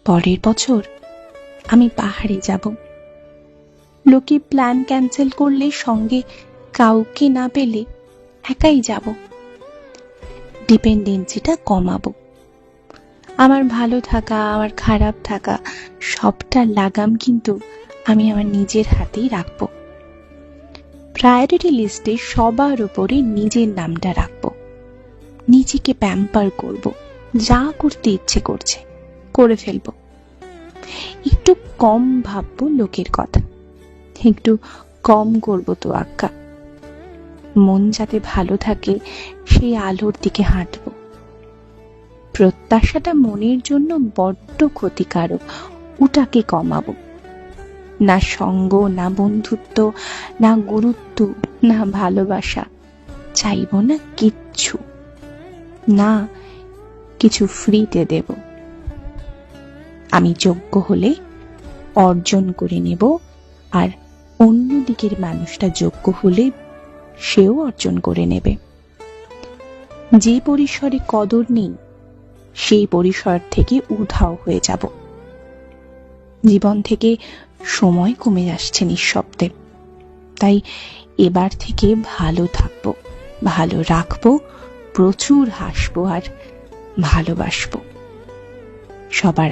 পরের বছর আমি পাহাড়ে যাব। লোকে প্ল্যান ক্যান্সেল করলে সঙ্গে কাউকে না পেলে একাই যাব। ডিপেন্ডেন্সিটা কমাবো। আমার ভালো থাকা, আমার খারাপ থাকা, সবটার লাগাম কিন্তু আমি আমার নিজের হাতেই রাখবো। প্রায়োরিটি লিস্টে সবার উপরে নিজের নামটা রাখবো। নিজেকে প্যাম্পার করব, যা করতে ইচ্ছে করছে করে ফেলবো। একটু কম ভাববো লোকের কথা, একটু কম করবো তো আজ্ঞা। মন যাতে ভালো থাকে সেই আলোর দিকে হাঁটবো। প্রত্যাশাটা মনের জন্য বড্ড ক্ষতিকারক, ওটাকে কমাবো। না সঙ্গ, না বন্ধুত্ব, না গুরুত্ব, না ভালোবাসা চাইবো না কিচ্ছু। না কিছু ফ্রিতে দেব। আমি যোগ্য হলে অর্জন করে নেব, আর অন্য দিকের মানুষটা যোগ্য হলে সেও অর্জন করে নেবে। যে পরিসরে কদর নেই সেই পরিসর থেকে উধাও হয়ে যাব। জীবন থেকে সময় কমে আসছে নিঃশব্দে। তাই এবার থেকে ভালো থাকবো, ভালো রাখবো, প্রচুর হাসবো আর ভালোবাসবো। সবার